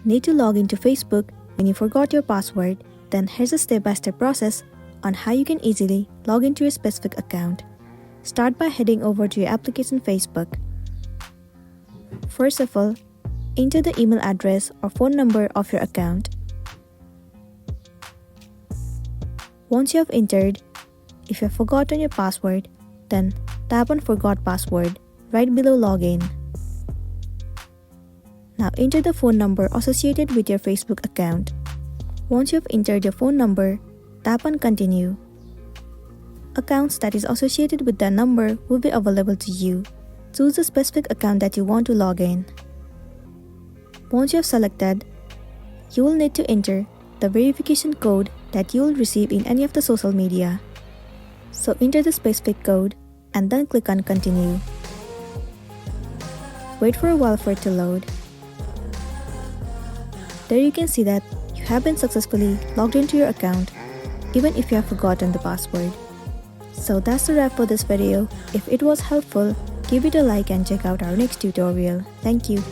Need to log into Facebook when you forgot your password? Then here's a step-by-step process on how you can easily log into your specific account. Start by heading over to your application Facebook. First of all, enter the email address or phone number of your account. Once you have entered, if you have forgotten your password, then tap on Forgot Password right below Login. Now enter the phone number associated with your Facebook account. Once you have entered your phone number, tap on Continue. Accounts that is associated with that number will be available to you. Choose the specific account that you want to log in. Once you have selected, you will need to enter the verification code that you will receive in any of the social media. So enter the specific code and then click on Continue. Wait for a while for it to load. There you can see that you have been successfully logged into your account, even if you have forgotten the password. So that's the wrap for this video. If it was helpful, give it a like and check out our next tutorial. Thank you.